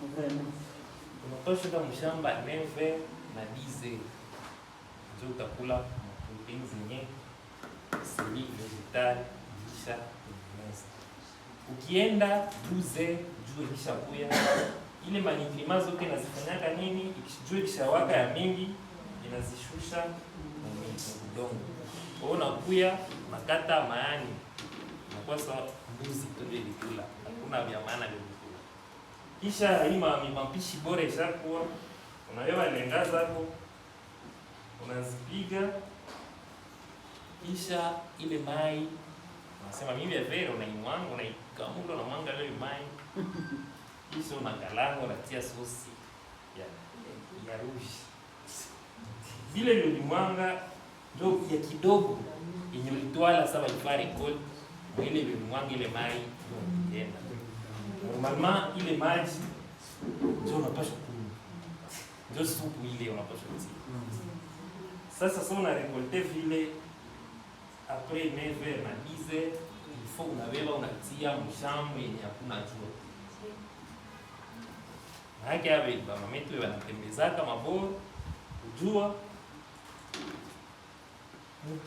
Unapaswa kwenda mshamba 9 na 10 ndio utakula proteini zenye asili vegetali kisha tengeneza. Ukienda 12 jua ikishakuya ile maniklima zote inazifanyaka nini? Jua ikishawaka ya mingi inazishusha na udongo. Kwa hiyo unakuya makata maani unakuwa sawa mbuzi ndio ilikula, hakuna vya maana vya kula. Kisha hii mapishi bora ishakuwa, unawewa lenga zako unazipiga, kisha ile mai unasema mimi ya vero unaimwanga, unaikamula na mwanga ile mai, kisha unakalanga unatia sosi ya ruji. Vile ile mwanga ndio ya kidogo yenye ulitwala sasa ifari cold, ile ile mwanga ile mai ndio tena. Normalement ile maji ndio unapaswa kunywa. Ndio supu ile unapaswa kunywa. Sasa una récolter vile après 9h na 10h, il faut unabeba unatia mshambo yenye hakuna jua. Haki yawe mama metu wanatembezaka maboro kujua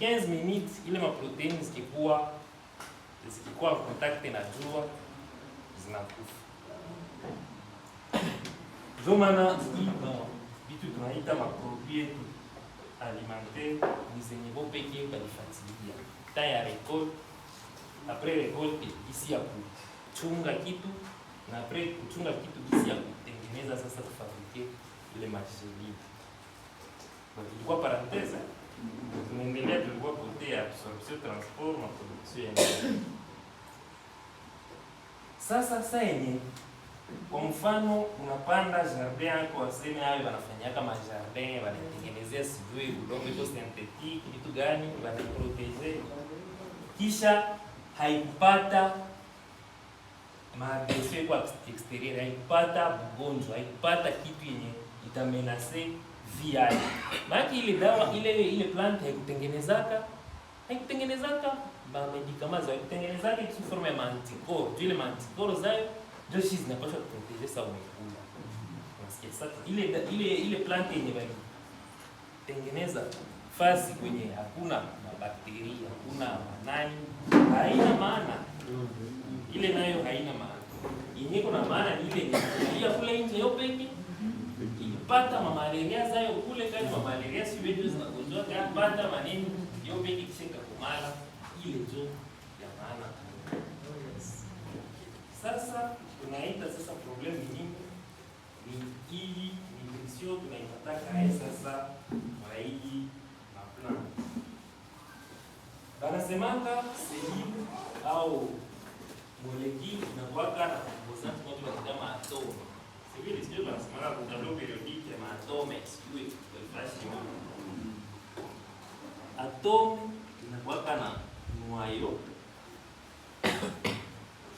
15 minutes ile maproteini zikikuwa contact na jua zinakufa. Ndio maana vitu tunaita maproduits alimentaires ni zenye bo pekee balifatilia ta ya récolte, après récolte ici ya kuchunga kitu na après kuchunga kitu ici ya kutengeneza sasa kufabrike ile machine. Ilikuwa parenthèse, tunaendelea, tulikuwa kote ya absorption, transport na production ya energie. Sasa yenye kwa mfano unapanda jardin yako, waseme hayo wanafanyia kama jardin, wanatengenezea sijui udongo iko synthetique vitu gani, wanaproteger, kisha haikupata maagression kwa exterior, haikupata bugonjwa, haikupata kitu yenye itamenase via. Maana ile dawa ile plant haikutengenezaka ba medicaments, haikutengenezaka kitu forma ya anticorps. Ile anticorps zayo ndio shizi zinapaswa kuproteger sa umekula. Unasikia sasa ile plant yenye bali tengeneza fasi kwenye hakuna bakteria, hakuna manani, haina maana. Ile nayo haina maana. Yenye kuna maana ni ile yenye kule nje yo peke ilipata malaria zayo kule, kama malaria si wewe zinagonjwa kapata maneno yo peke kishika kumala ile jo ya maana. Sasa tunaita sasa problem ni hii nutrition tunaipata sasa kwa hii maplan. Banasemanga cellule au molecule inakuwa na composant moja kama atome. Cellule sio banasemanga kwa tableau periodique ya atome, sio kwa flash. Atome inakuwa na noyau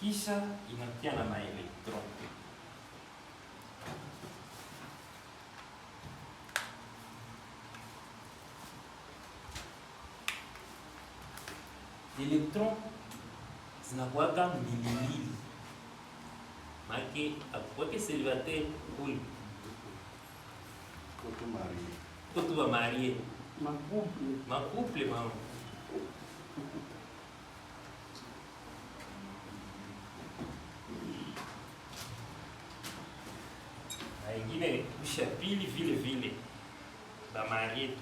kisha inakia na maelektron. Elektron zinakuwaka milimili, make akuwake célibataire kuli kotu ba marie makuple mama. Ingine kusha pili vile ba marietu.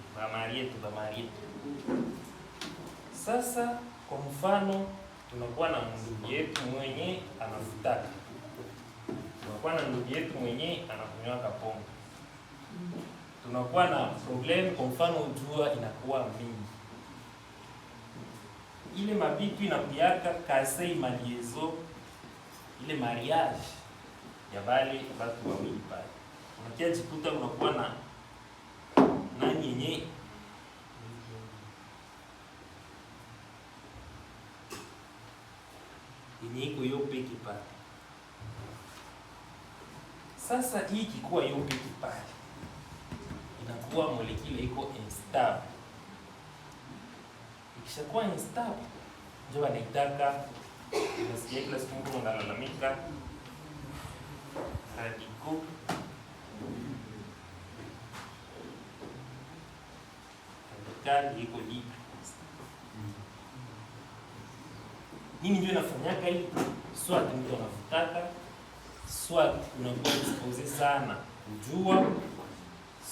Sasa kwa mfano tunakuwa na ndugu yetu mwenye anafutaka, tunakuwa na ndugu yetu mwenye anakunywa pombe, tunakuwa na problem. Kwa mfano jua inakuwa mingi, ile mabitu inapiaka kase maliezo, ile mariage ya wale watu wawili pale, unakia jikuta unakuwa na nani yenye iko yo peke pale. Sasa hii kikuwa yo peke pale, inakuwa molekule iko instable. Ikishakuwa instable ndio wanaitaka, unasikia kila siku mtu analalamika radicaux vertical iko libre. Nini ndio inafanyaka hii? Soit mtu anavutaka, soit unakuwa expose sana kujua,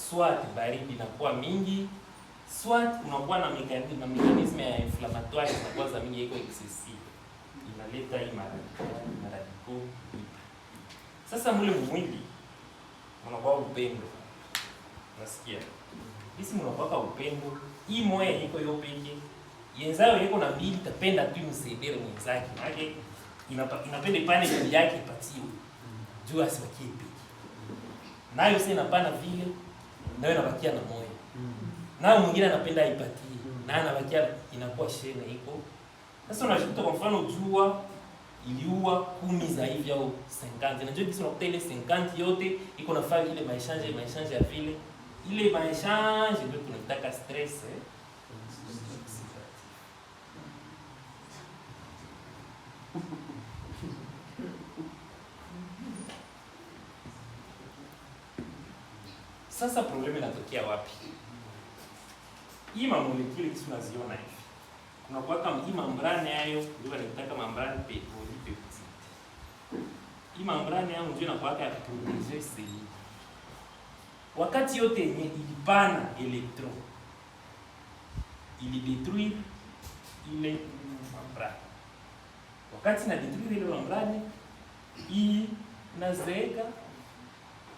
soit baridi inakuwa mingi, soit unakuwa na mekanisme ya inflammatoire zinakuwa za mingi iko excessive, inaleta hii maradiko. Sasa mule mwili unakuwa upendo, nasikia bisi mnakuwa upendo, hii moya iko yo peke yenzao yeko na mbili tapenda tu msaidie mwenzake, maana inapenda pande yake ipatiwe juu asibakie peke nayo, sasa inapana vile nayo inabakia na moyo, nayo mwingine anapenda aipatie na anabakia, inakuwa shene iko. Sasa unashikuta kwa mfano jua iliua 10 za hivi au 50, najua kisi unakuta ile 50 yote iko nafaa ile maishange ya vile ile maishange ndio tunataka stress Sasa problemu inatokea wapi? Hii mamolekule kisi unaziona hivi, kuna kuwaka hii membrane yayo ndio wanataka membrane polypeptide. Hii membrane yayo ndio inakuwaka ya proteger seli. Wakati yote yenye ilipana electron ilidetruire ile membrane, wakati na detruire ile membrane hii inazeeka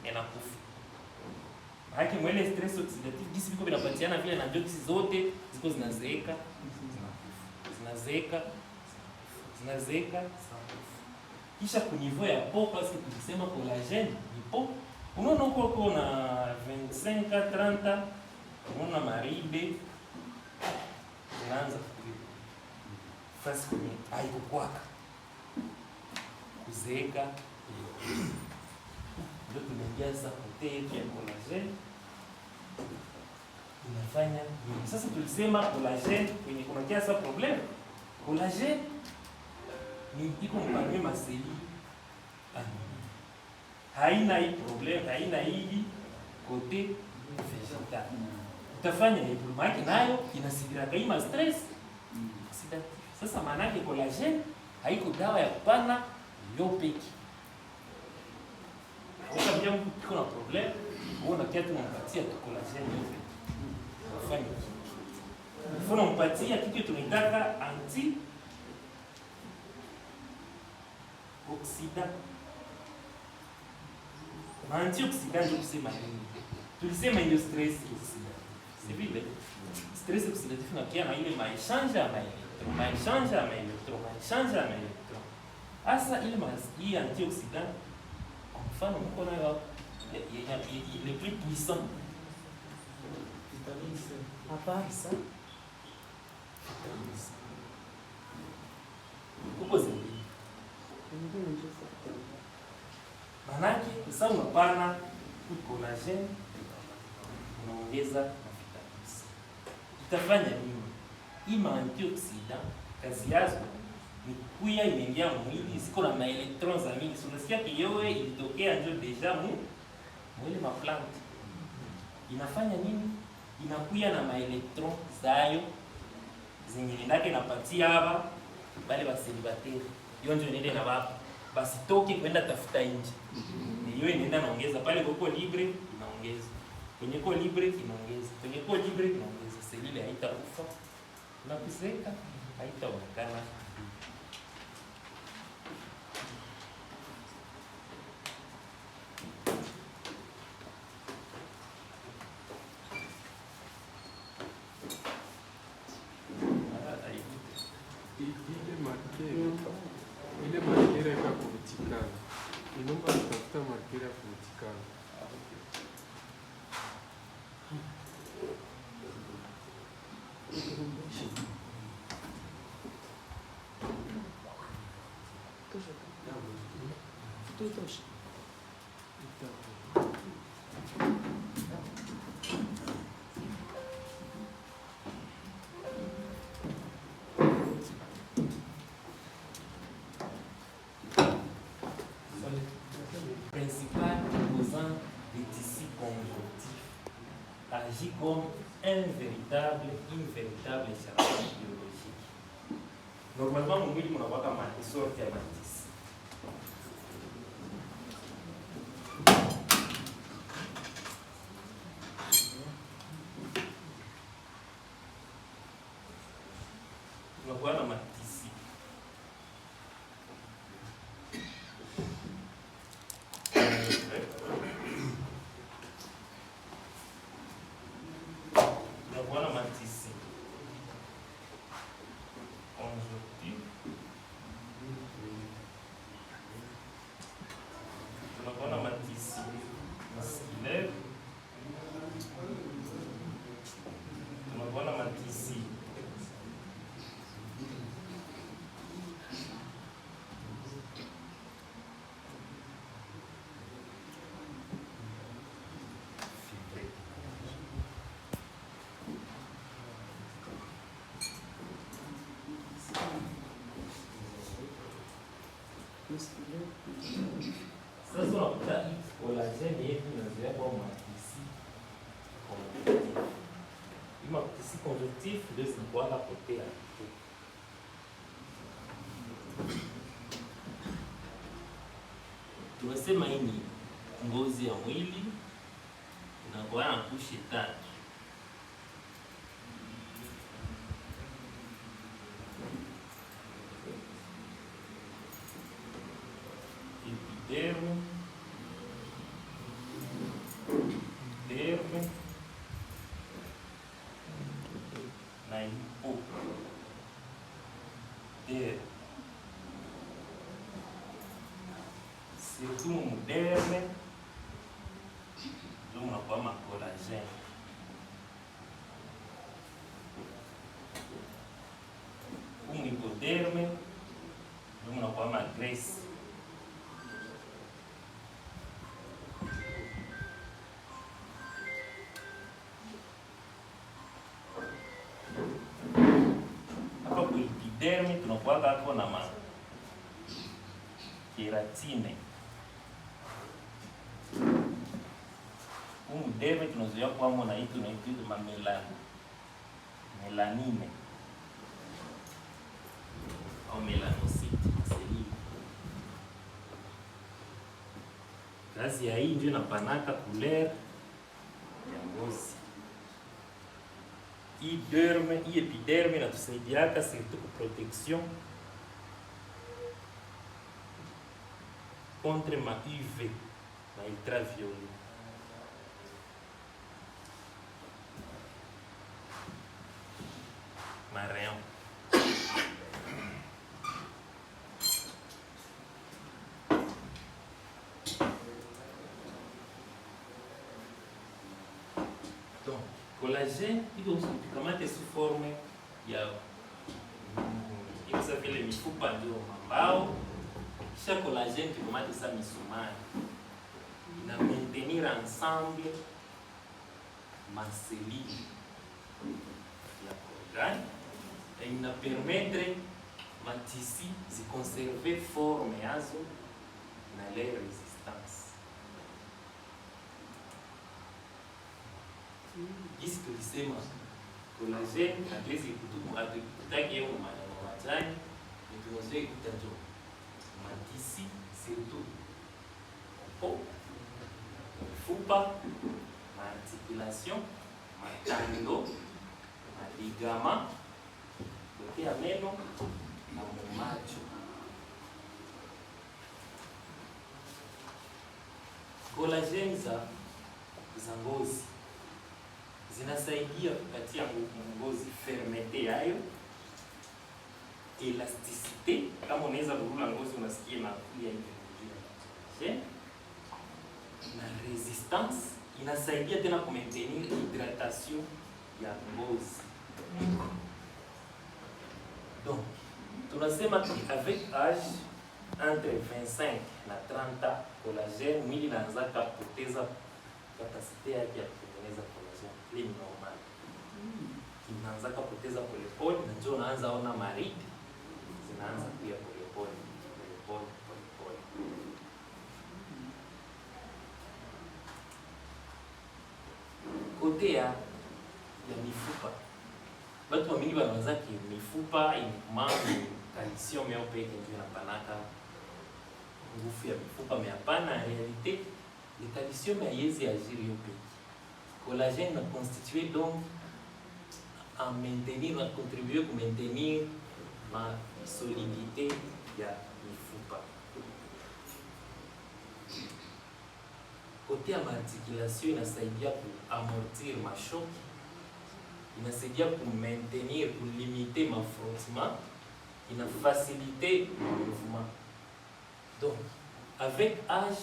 inakufa. Haki mwele stress oxidative gisi biko binapatiana vile na jokes zote ziko zinazeeka kisha kunivo ya po, parce que tulisema collagen ni po. Unaona uko na 25 30 unaona maribe unaanza fasi kwenye haiko kwaka kuzeeka, ndio tunaingia sasa kote ya collagen inafanya nini? Sasa tulisema collagen kwenye kuna kiasi problem. Collagen ni iko mpangwe maseli haina hii problem, haina hii kote vegetal. Utafanya ni problem nayo inasidira kama stress oxidative. Sasa maana yake collagen haiko dawa ya kupana yopeki. Ukabia mtu kuna problem, uona kiatu unampatia tu collagen yote. Fanya mfano mpatia kitu tunaitaka anti oxidant. Antioxidant ndio kusema nini? Tulisema ndio stress oxidant. C'est vile stress oxidatif na pia na ile maishange ya maelektron. Asa ile hii antioxidant kwa mfano mko nayo le plus puissant vitamine C. À part ça, uko zingine. Manake sasa unapana collagen unaongeza na vitamine C. Itafanya nini? Hii antioxidant kazi yazo ni kuya imeingia mwili ziko na maelectrons za mingi. Unasikia kiyowe ilitokea ndio deja mwili ma plant. Inafanya nini? Inakuya na maelectron zayo zenye ndake napatia hapa bale ba célibataire. Hiyo ndio nende na baba. Basi toke kwenda tafuta nje. Hiyo inaenda naongeza pale kwa libre inaongeza. Kwenye kwa libre inaongeza. Kwenye kwa libre inaongeza. Selile haitakufa. Na kuseka haitaonekana. Ile markera ya kuvutikana. Inaomba kutafuta markera ya kuvutikana. Tutosha. Principal composant des tissus conjonctifs agit comme une véritable charge biologique. Normalement, mwili mnakuwa sorte ya matisi. Tunakuwa na matisi. Tunakuwa na matisi conjonctif. Tunakuwa na matisi musculaire. Tunakuwa na matisi sasa unakuta collagen yetu inazoea kwa matisi conjonctif. Hii matisi conjonctif ndio zinakuwa potea. Tunasema hii ni ngozi ya mwili inakuwa na kushe tatu. Epiderme, derme na hipoderme. Surtout mu derme ndio mnakuwa ma collagen. Mu hipoderme ndio mnakuwa ma graisse. Epiderme tunakuwa kako na ma keratine. Derme tunazoea kwamo na hii tunaitwa ma melanine au melanocyte maseli. Kazi ya hii ndio inapanaka couleur ya ngozi. Hii epiderme inatusaidiaka surtout ku protection contre ma UV na ultraviolet. Ma rayon. Donc, collagen iko tukamate sous forme ya vile mifupa ndio mambao. Kisha collagen tukamate sa misumari na maintenir ensemble ma cellule ya organe et ina permettre ma tissu de conserver forme yazo na leur résistance. Gisi tulisema collagen hatuwezi kutaki yeo majani, ni tunazoea kuta njo matisi surtout po mifupa, maarticulation, matando, maligama, yote ya meno na mumacho. Collagen za ngozi zinasaidia kupatia ngozi fermete yayo, elasticite. Kama unaweza kurula ngozi unasikia na kulia hivi, na resistance inasaidia tena ku maintenir hydratation ya ngozi. Donc tunasema avec âge entre 25 na 30 collagen mwili inaanza kupoteza kapasite yake ya kutengeneza collagen. Ni normal. Inaanza kupoteza polepole na ndio unaanza ona maridi zinaanza kuja polepole. kote ya mifupa. Watu wa mingi wanawaza ki mifupa mambo calcium yao peke ndio inapanaka nguvu ya mifupa, mais hapana, en réalité le calcium haiwezi agir yo peke. Collagène na constitué donc à maintenir, à contribuer pour maintenir ma solidité ya mifupa. Côté ya articulation inasaidia kuamortir mashoki, inasaidia kumaintenir, kulimiter mafrottement, inafaciliter le mouvement. Donc avec âge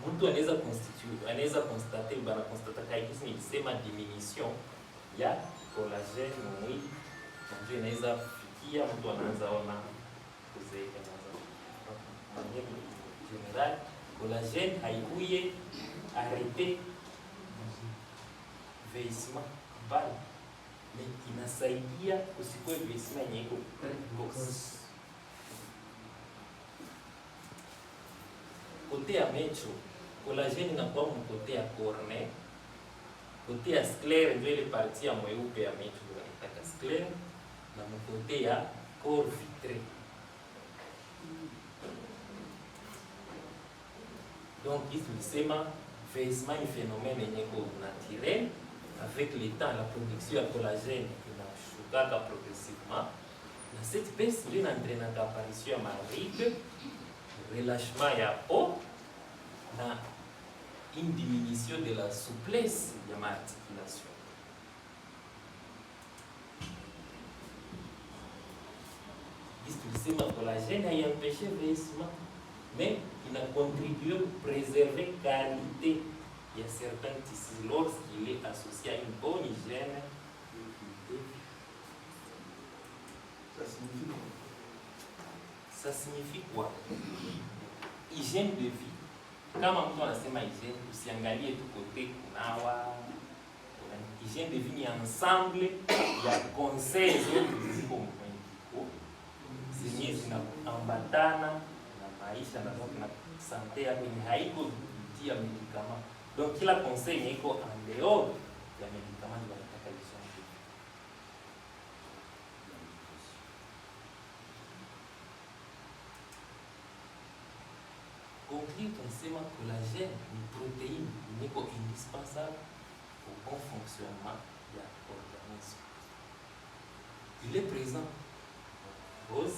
mtu anaweza constater bana constater kaisi nilisema diminution ya collagène mwili, ndio inaweza fikia mtu anaanza ona kuzeeka na general. Collagène haikuye arrêter vieillissement bali, mais inasaidia kusikwe vieillissement yenye iko precoce. Kote ya macho, collagène inakuwa mkote ya cornée, kote ya sclère ndio ile partie ya mweupe ya macho tunaita sclère, na mkote ya corps vitré. Donc, il se vieillissement est un phénomène naturel. Avec le temps, la production de collagène inashuka progressivement. Dans cette baisse, il y a une apparition de rides, relâchement de la peau, une diminution de la souplesse de l'articulation. Le collagène a empêché le vieillissement, mais il a contribué à préserver la qualité de certains tissus lorsqu'il est associé à une bonne hygiène de vie. Ça signifie quoi? Hygiène de vie. Kama mtu anasema hygiène, usiangalie tu kote kunawa. Hygiène de vie ni ensemble ya conseils zote ziko mwenye zenye zinaambatana na maisha na sante yako yenye haiko kupitia medikama. Donc kila conseil yenye iko en dehors ya medikama ndio wanataka hygiène de vie. Conclure, tunasema collagène ni protéine yenye indispensable au bon fonctionnement de l'organisme. Il est présent dans l'os, le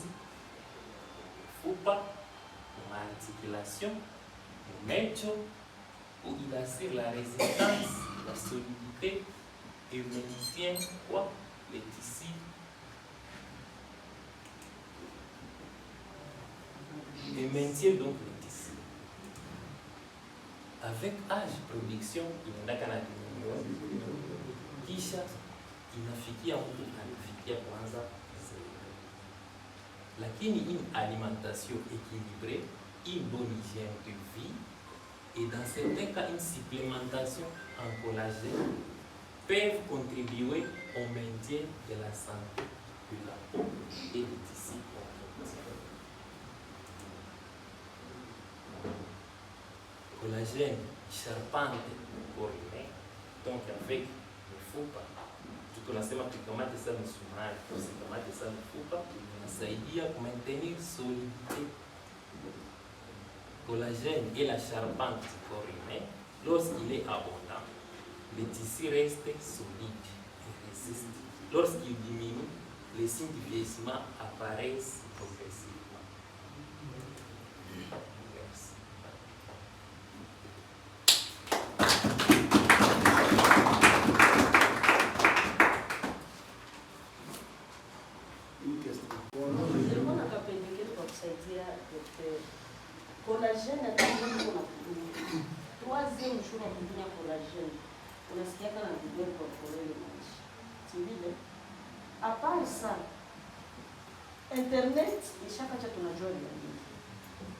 fupa, dans l'articulation, le macho, où il assure la résistance, la solidité et maintient quoi? Les tissus. Et maintient donc les tissus. Avec âge, production inaenda kana kisha inafikia mtu anafikia kwanza, lakini une alimentation équilibrée, une bonne hygiène de vie et dans certains cas une supplémentation en collagène peuvent contribuer au maintien de la santé de la peau et des tissus. Collagène charpente pour humain, donc avec le fupa, tunasema tukamate sana msumari, tusikamate sana fupa, inasaidia maintenir solidité. Collagène et la charpente du corps humain, lorsqu'il est abondant, les tissus restent solides et résistent. Lorsqu'il diminue, les signes du vieillissement apparaissent progressivement. Collagène troisième jour ya kutumia collagène unasikiaka na vidole kwa kolele maisha sivile. Apart ça, internet ishakacha tunajua nini.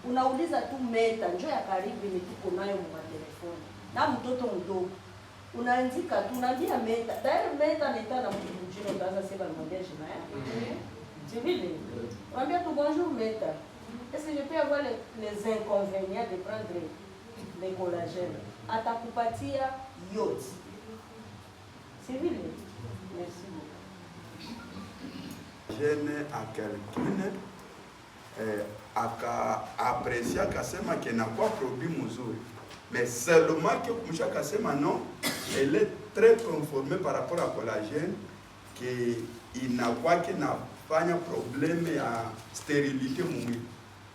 Unauliza tu meta njoo ya karibu ni tuko nayo kwa telefoni na mtoto mdogo unaandika tu unaambia meta tayari meta neta na mtu mwingine utaanza sema mwambie jina yake sivile. Mwambie tu bonjour meta. Est-ce que je peux avoir les inconvénients de prendre le collagène? Atakupatia yote. C'est vrai. Merci beaucoup. Jeune à quelqu'un akapresia akasema kenakuwa produit mzuri, mais seulement que kumsha akasema non, elle est très conformée par rapport à collagène que inakuwa kinafanya problème ya stérilité mwili.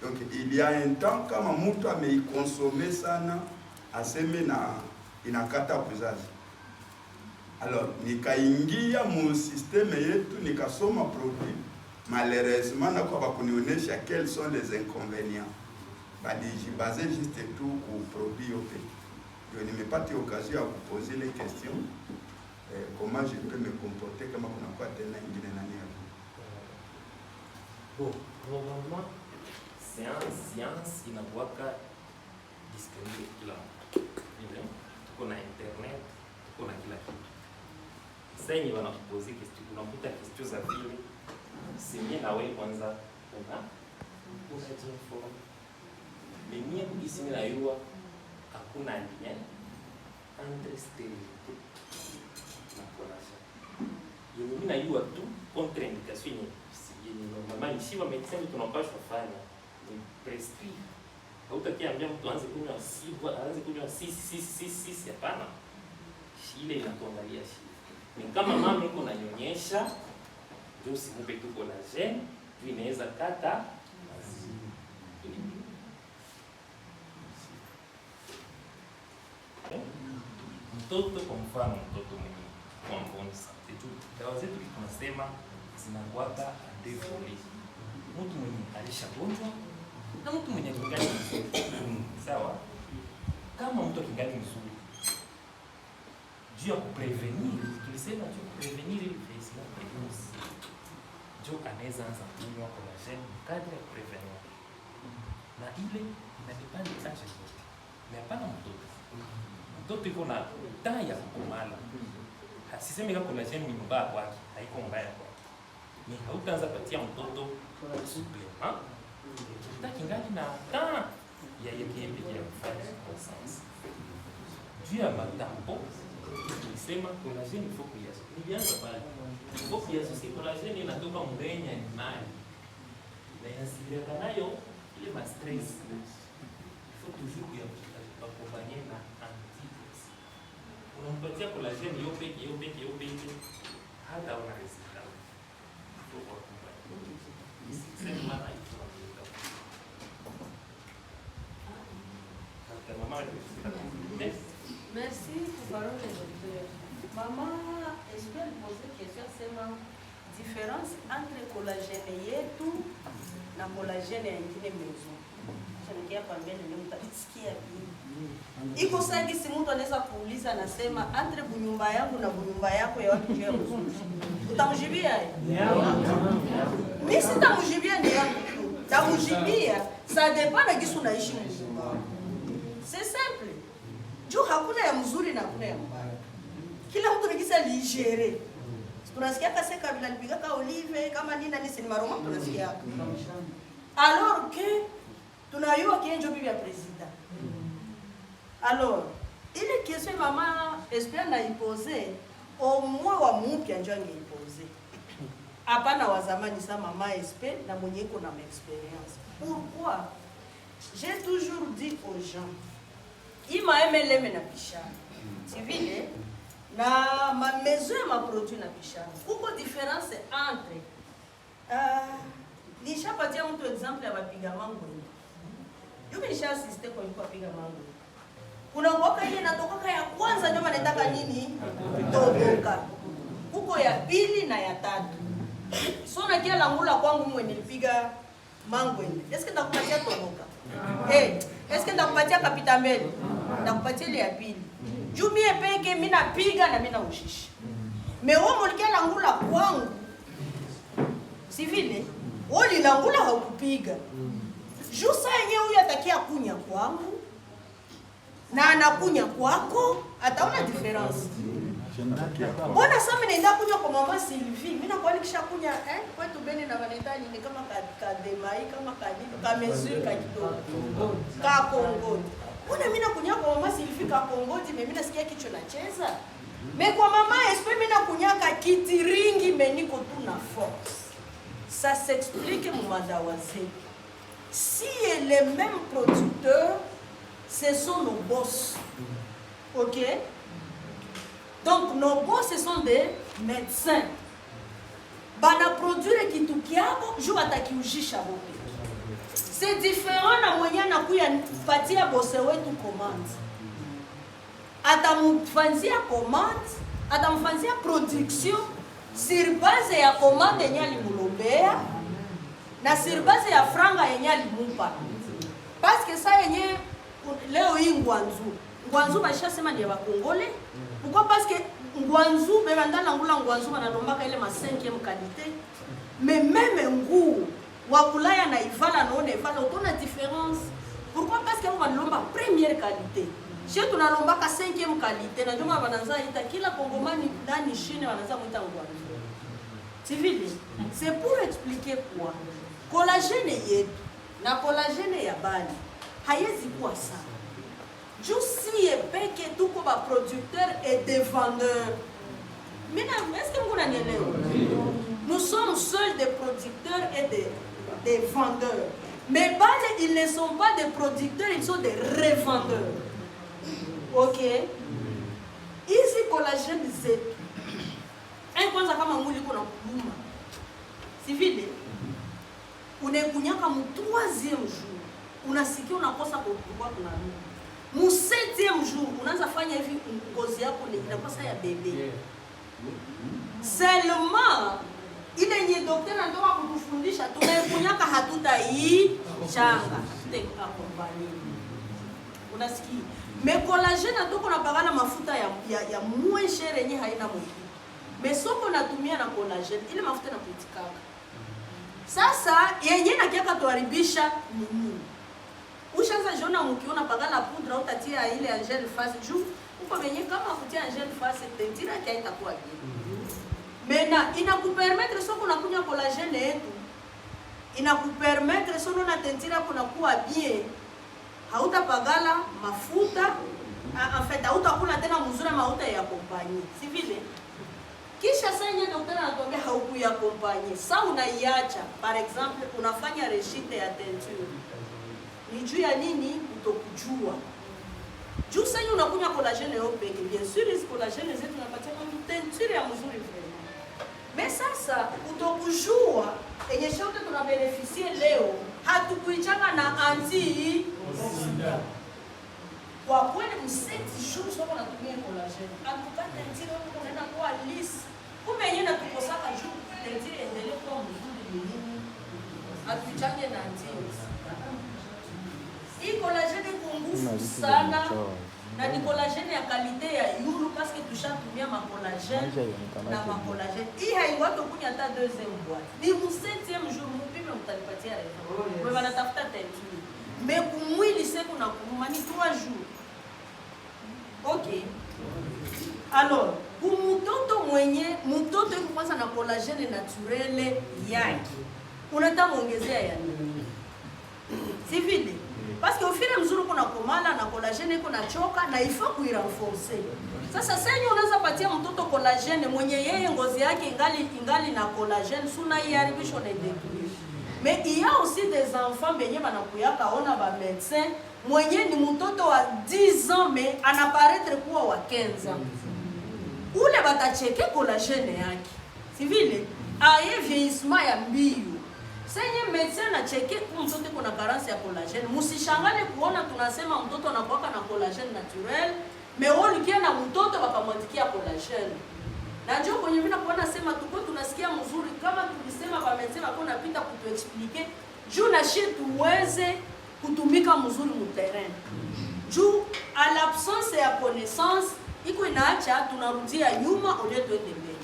Donc il y a un temps kama mtu ameikonsome sana aseme na inakata kuzazi. Alors nikaingia mu système yetu nikasoma produit. Malheureusement na kwa bakunionyesha quels sont les inconvénients. Badi basé juste tout au produit au pays. Je n'ai pas eu l'occasion de vous poser les questions. Comment je peux me comporter kama kuna kwa tena ingine nani hapo. Bon, normalement science inakuwaka disponible kila mtu. Tuko na internet, tuko na kila kitu. Sasa hivi wanakupozi question, unakuta question za vile simie na wewe kwanza unajiinform. Mimi kugisi na yua hakuna lien entre stérilité na collagène. Mimi na yua tu contre indication yenye normalement ici wa médecin tunapaswa kufanya ni prescrire. Hautakiambia mtu aanze kunywa 6 hapana. Ile inatuangalia shida. Ni kama mama iko nanyonyesha ndio usimupe tu collagène, tu inaweza kata mtoto kwa mfano, mtoto mwenye kwa mboni sante tu. Dawa zetu tunasema zinakuwaka devoli. Mtu mwenye alishagonjwa na mtu mwenye kingali mzuri. Sawa? Kama mtu kingali mzuri, juu ya kuprevenir, tulisema juu ya kuprevenir ile faisina prevenir. Juu anaweza anza kunywa collagène kadri ya kuprevenir. Na ile inadepende age zote. Na hapana mtoto. Mtoto iko na taa ya kukomala. Sisemi kama collagène ni mbaya kwake, haiko mbaya kwake. Ni hautaanza patia mtoto supplément. Kingali na taa ya yekembe ya kufanya croissance. Juu ya matampo, tulisema collagène il faut kuyazo. Nilianza pale. Il faut kuyazo si collagène inatoka mrenya ni mali. Na inasibirika nayo ile ma stress. Il faut toujours kuyaaccompagner na antidépresseur. Unampatia collagène yo peke hata una resultat. Il faut kuaccompagner. C'est maman. Merci pour parole de docteur. Maman, est-ce qu'elle posait question sema différence entre collagène yetu na collagène ya ingine mezo. Chanikia kwa mbele ndio mtasikia pia. Iko sangi si mtu anaweza kuuliza nasema entre bunyumba yangu na bunyumba yako ya watu jeu mzuri. Utamjibia yeye? Mimi sitamjibia ni yangu. Tamjibia ça dépend na kisu naishi mzima. C'est simple. Juu hakuna ya mzuri na hakuna ya mbaya. Kila mtu nikisa ligere. Tunasikia kase kabila nipiga ka olive kama nina ni sinema Roma tunasikia. Alors que tunayua kienjo bibi ya president. Alors, ile question mama espère na iposer au moins wa mpya ndio angeiposer. Hapana wa zamani sa mama espère na mwenye iko na expérience. Pourquoi? J'ai toujours dit aux gens ima MLM na pishana. Si vile na ma maison ya ma produit na pishana. Kuko différence entre nishapatia mtu exemple ya mapiga mango. Yuko nisha assiste kwa yuko piga mango. Kuna ngoka ile inatoka ya kwanza ndio manataka nini? Toboka. Kuko ya pili na ya tatu. So na kia langula kwangu mwe nilipiga mango ile. Est-ce que ndakupatia toboka? Est-ce que ndakupatia kapita mbele? Ndakupatia ile ya pili. Juu mie peke mimi napiga na mimi naushishi. Me wewe mlikia langula kwangu. Si vile? Wewe langula haukupiga. Juu saa yenyewe huyu atakia kunya kwangu na anakunya kwako, ataona difference. Mbona sasa mimi naenda kunywa kwa mama Sylvie, mimi nakuwa nikisha kunya kwetu Beni na Valentine ni kama kademai kama kadini ka mesure ka kidogo. Ka Kongo. Mbona mimi nakunya kwa mama Sylvie ka Kongo, mimi nasikia kichwa nacheza. Mais kwa mama esprit mina kunyaka kiti ringi meniko tu na force. Ça s'explique mon madawa zetu. Si les mêmes producteurs, ce sont nos boss. Ok? Donc nos boss, ce sont des médecins. Bana produire kitu kiabo, juu atakiujisha bote. C'est différent na mwenye anakuya patia boss wetu commande. Atamfanzia commande, atamfanzia production sur base ya commande yenye alimulombea na sur base ya franga yenye alimupa. Parce que ça yenye leo hii Ngwanzu baisha sema ni ya Bakongole. Pourquoi? Parce que Ngwanzu bebandana ngula Ngwanzu banalombaka ile ma 5e qualité. Mais même nguu wakulaya na ivala naone ivala utona différence. Pourquoi? Parce que wanalomba première qualité. Chez tunalombaka 5e qualité na joma bananza ita kila kongomani ndani Chine wanaanza muita Ngwanzu. C'est pour expliquer quoi? Collagène yetu na collagène ya bali hayezi kuwa sawa. Juste si peke tuko ba producteurs et des vendeurs. Est-ce que vous avez? Nous sommes seuls des producteurs et des vendeurs. Mais bali, ils ne sont pas des producteurs, ils sont des revendeurs. Ok? Ici collagène zetu. Kwanza kama mwili kuna kuluma. Si vile unekunyaka mu 3e jour unasikia unakosa kwa kunaluma. Mu 7e jour unaanza fanya hivi ngozi yako inakosa ya bebe. Seulement ile nye daktari anatoka kutufundisha tunekunyaka hatutai changa. Teka kompani. Unasikia? Mais collagène atoko na bagala mafuta ya moins cher yenye haina moto. Mais soko natumia na collagène ile mafuta na kutikaka. Sasa yenye na kiaka tuharibisha nini? Ushaanza jona mkiona bagala poudre au tatia ile angel face juu uko venye kama kutia angel face tentira kia itakuwa bien. Mena inakupermettre soko nakunya collagène yetu. Inakupermettre soko na tentira kuna kuwa bien. Hautapagala mafuta en fait hautakula tena mzuri mafuta ya kompani. Si vile? Kisha sasa yenye daktari anatuambia haukuya kompani. Sasa unaiacha. Par exemple, unafanya rechite ya teinture. Ni juu ya nini? Kutokujua. Juu sasa unakunya collagène yo peke. Bien sûr, hizo collagène zetu tunapatia kama teinture ya mzuri vraiment. Mais sasa kutokujua yenye shote tunabeneficie leo hatukuichanga na anti kwa kweli mseti jours soko natumia collagène. Atukata tentire wako unaenda kwa lisse. Kumbe yenyewe natukosaka juu tentire endelee kwa mzuri nini. Atuchange na anti. Hii collagène kungufu sana. Na ni collagène ya qualité ya yulu parce que tushatumia ma collagène na ma collagène. Hii haiwako kunya hata 2e boîte. Ni mu 7e jour mpime mtalipatia raison. Wewe wanatafuta tentire. Mais kumwili seko na kuluma ni 3 jours. Ok. Alors, kumutoto mwenye mtoto yuko kwanza na collagène naturelle yake. Unataka muongezea ya nini? Si vile. Parce que au fil et à mesure qu'on a komala na collagène qu'on a choka na il faut qu'il renforcer. Sasa senyo unaweza patia mtoto collagène mwenye yeye ngozi yake ingali na collagène suna iharibisho na détruire. Mais il y a aussi des enfants benye banakuyaka ona ba médecin mwenye ni mtoto wa 10 ans mais anaparaître kuwa wa 15 ans. Ule batacheke collagène yake. Si vile aye vieillissement ya mbio. Senye médecin na cheke mtoto kuna carence ya collagène. Musishangale kuona tunasema mtoto anakuwa na collagène naturel, mais wao likia na mtoto wakamwandikia collagène. Na njoo kwenye mimi nakuona sema tuko tunasikia mzuri kama tulisema ba médecin wako napita kutuexpliquer juu na shie tuweze kutumika mzuri mu terrain. Juu à l'absence ya connaissance iko inaacha tunarudia nyuma au lieu de mbele.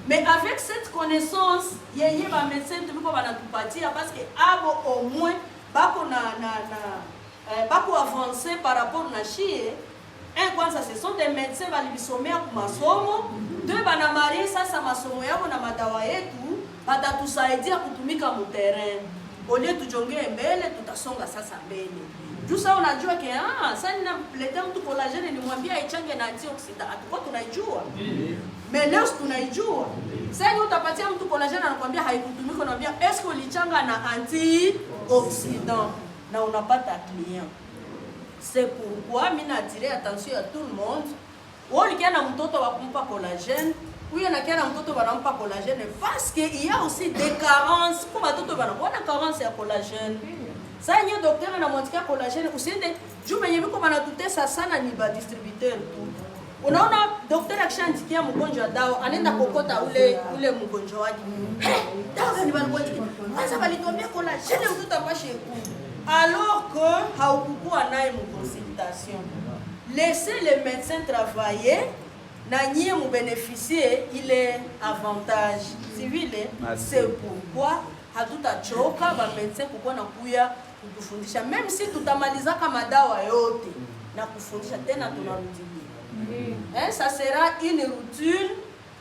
Mais avec cette connaissance, yeye ba médecin tuliko banatupatia parce que abo au moins bako bako avancer par rapport na chie. Un kwanza ce sont des médecins balibisomea ku masomo, deux bana marier sasa masomo yao na madawa yetu batatusaidia kutumika mu terrain. Au lieu tujongee mbele tutasonga sasa mbele. Juu sasa unajua ke sasa ninamletea mtu collagen nimwambia aichange na antioxidant. Atakuwa tunaijua. Mais leo tunaijua. Sasa utapatia mtu collagen anakuambia haikutumika, unamwambia est-ce que ulichanga na antioxidant na unapata client. C'est pourquoi mimi natire attention à tout le monde. Wao likiana mtoto wa kumpa collagen, huyo anakiana mtoto wanampa collagen parce que il y a aussi des carences pour watoto wanakuwa na carence ya collagen. Sasa nyo daktari anamwandikia collagen usiende juu menye miko banatutesa sana ni ba distributeur tu. Unaona daktari akishaandikia mgonjwa dawa anaenda kokota ule mgonjwa wake. Dawa ni balikuandikia. Kwanza balituambia collagen mtoto apashe ku. Alors que haukukua naye mu consultation. Laissez les médecins travailler na nyie mu bénéficier ile avantage. Civile c'est pourquoi hatutachoka ba médecin kukuwa na kuya kutufundisha même si tutamaliza kama dawa yote na kufundisha tena tunarudia. Ça sera une routine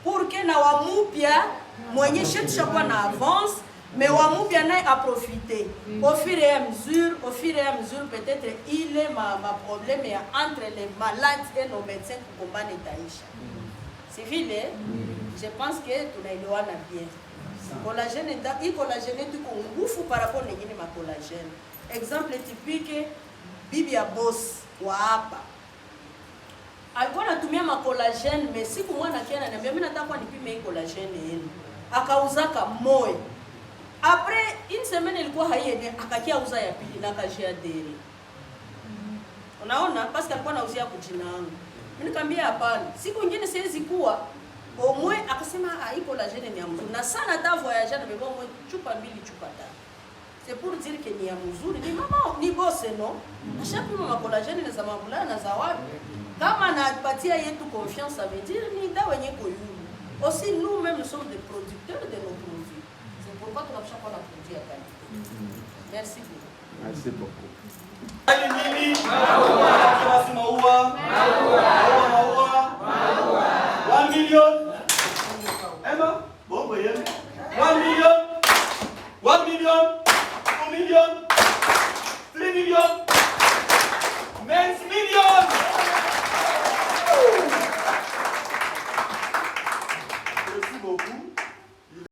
pour que na wamupya mwenye shetu kwa na avance mais wamupya naye a profiter. Au fur et à mesure peut-être il est ma problème entre les malades et nos médecins pour combattre taisha. Civile, je pense que tunaelewana bien. Collagen est collagène tu nguvu par rapport na nyingine ma collagen. Exemple typique bibi ya boss wa hapa. Alikuwa anatumia ma collagen mais siku mwana kiana ananiambia mimi nataka nipime hii collagen yenu. Akauzaka moyo. Après une semaine ilikuwa haiende akakia uza ya pili na akashia deri. Unaona parce que alikuwa anauzia kujina yangu. Mimi nikamwambia hapana. Siku nyingine siwezi kuwa omwe akasema hii collagen ni ya mzuri. Na sana ta voyager na mbona chupa mbili chupa tatu. C'est pour dire que ni ya mzuri. Ni mama ni bosse non. Ashapima ma collagen na za mabula na za wapi. Kama anapatia yetu confiance ça veut dire ni dawa yenye koyulu. Aussi nous-mêmes nous sommes des producteurs de nos produits. C'est pourquoi tunapaswa kuwa na produit ya qualité. Merci beaucoup. Merci beaucoup. Nini? Maua. Maua. Maua. 1 million. Emma, bon voyage.